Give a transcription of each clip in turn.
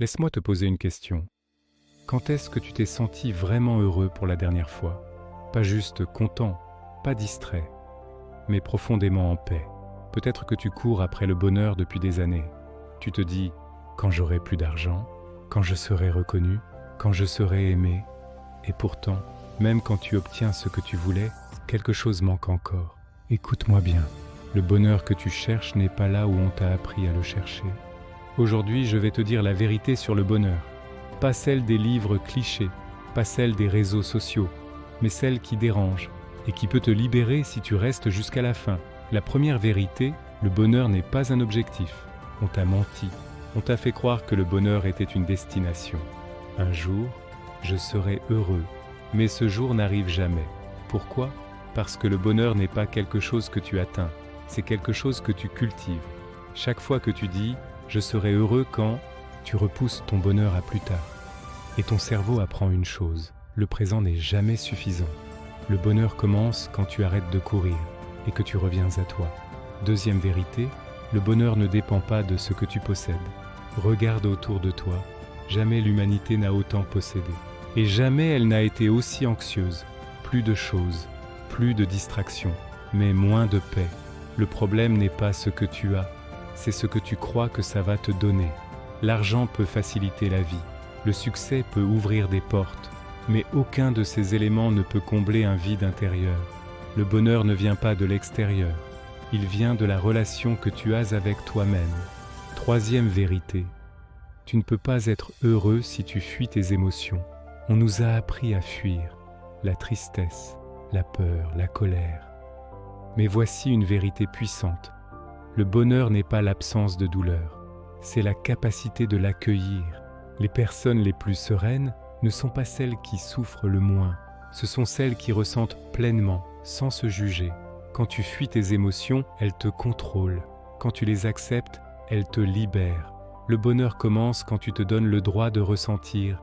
Laisse-moi te poser une question. Quand est-ce que tu t'es senti vraiment heureux pour la dernière fois? Pas juste content, pas distrait, mais profondément en paix. Peut-être que tu cours après le bonheur depuis des années. Tu te dis, quand j'aurai plus d'argent, quand je serai reconnu, quand je serai aimé. Et pourtant, même quand tu obtiens ce que tu voulais, quelque chose manque encore. Écoute-moi bien, le bonheur que tu cherches n'est pas là où on t'a appris à le chercher. Aujourd'hui, je vais te dire la vérité sur le bonheur. Pas celle des livres clichés, pas celle des réseaux sociaux, mais celle qui dérange et qui peut te libérer si tu restes jusqu'à la fin. La première vérité, le bonheur n'est pas un objectif. On t'a menti, on t'a fait croire que le bonheur était une destination. Un jour, je serai heureux, mais ce jour n'arrive jamais. Pourquoi? Parce que le bonheur n'est pas quelque chose que tu atteins, c'est quelque chose que tu cultives. Chaque fois que tu dis « je serai heureux quand », tu repousses ton bonheur à plus tard. Et ton cerveau apprend une chose, le présent n'est jamais suffisant. Le bonheur commence quand tu arrêtes de courir et que tu reviens à toi. Deuxième vérité, le bonheur ne dépend pas de ce que tu possèdes. Regarde autour de toi, jamais l'humanité n'a autant possédé. Et jamais elle n'a été aussi anxieuse. Plus de choses, plus de distractions, mais moins de paix. Le problème n'est pas ce que tu as, c'est ce que tu crois que ça va te donner. L'argent peut faciliter la vie, le succès peut ouvrir des portes, mais aucun de ces éléments ne peut combler un vide intérieur. Le bonheur ne vient pas de l'extérieur, il vient de la relation que tu as avec toi-même. Troisième vérité, tu ne peux pas être heureux si tu fuis tes émotions. On nous a appris à fuir la tristesse, la peur, la colère. Mais voici une vérité puissante. Le bonheur n'est pas l'absence de douleur, c'est la capacité de l'accueillir. Les personnes les plus sereines ne sont pas celles qui souffrent le moins, ce sont celles qui ressentent pleinement, sans se juger. Quand tu fuis tes émotions, elles te contrôlent. Quand tu les acceptes, elles te libèrent. Le bonheur commence quand tu te donnes le droit de ressentir,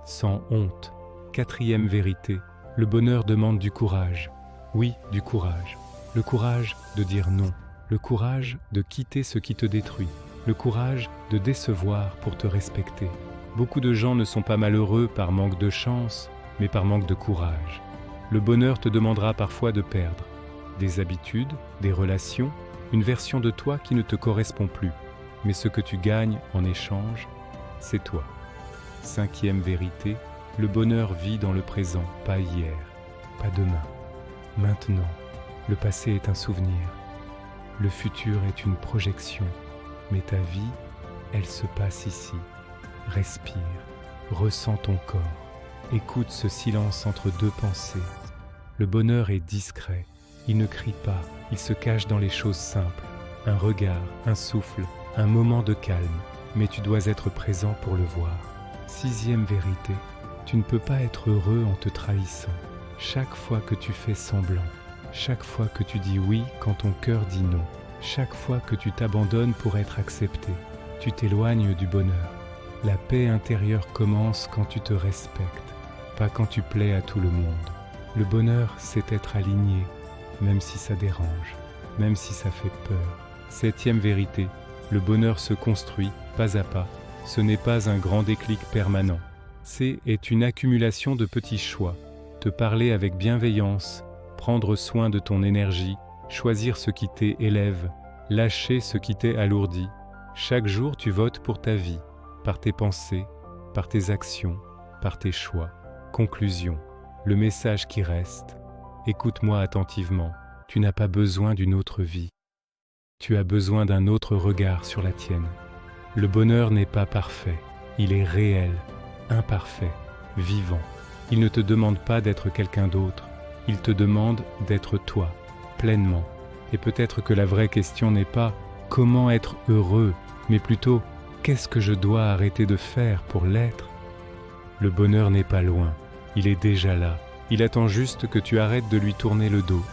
sans honte. Quatrième vérité, le bonheur demande du courage. Oui, du courage. Le courage de dire non. Le courage de quitter ce qui te détruit. Le courage de décevoir pour te respecter. Beaucoup de gens ne sont pas malheureux par manque de chance, mais par manque de courage. Le bonheur te demandera parfois de perdre des habitudes, des relations, une version de toi qui ne te correspond plus. Mais ce que tu gagnes en échange, c'est toi. Cinquième vérité, le bonheur vit dans le présent, pas hier, pas demain. Maintenant, le passé est un souvenir. Le futur est une projection, mais ta vie, elle se passe ici. Respire, ressens ton corps, écoute ce silence entre deux pensées. Le bonheur est discret, il ne crie pas, il se cache dans les choses simples. Un regard, un souffle, un moment de calme, mais tu dois être présent pour le voir. Sixième vérité, tu ne peux pas être heureux en te trahissant. Chaque fois que tu fais semblant, chaque fois que tu dis oui quand ton cœur dit non, chaque fois que tu t'abandonnes pour être accepté, tu t'éloignes du bonheur. La paix intérieure commence quand tu te respectes, pas quand tu plais à tout le monde. Le bonheur, c'est être aligné, même si ça dérange, même si ça fait peur. Septième vérité, le bonheur se construit, pas à pas. Ce n'est pas un grand déclic permanent. C'est une accumulation de petits choix. Te parler avec bienveillance, prendre soin de ton énergie, choisir ce qui t'élève, lâcher ce qui t'alourdit. Chaque jour, tu votes pour ta vie, par tes pensées, par tes actions, par tes choix. Conclusion, le message qui reste. Écoute-moi attentivement, tu n'as pas besoin d'une autre vie. Tu as besoin d'un autre regard sur la tienne. Le bonheur n'est pas parfait, il est réel, imparfait, vivant. Il ne te demande pas d'être quelqu'un d'autre, il te demande d'être toi, pleinement. Et peut-être que la vraie question n'est pas « comment être heureux ?» mais plutôt « qu'est-ce que je dois arrêter de faire pour l'être ?» Le bonheur n'est pas loin, il est déjà là. Il attend juste que tu arrêtes de lui tourner le dos.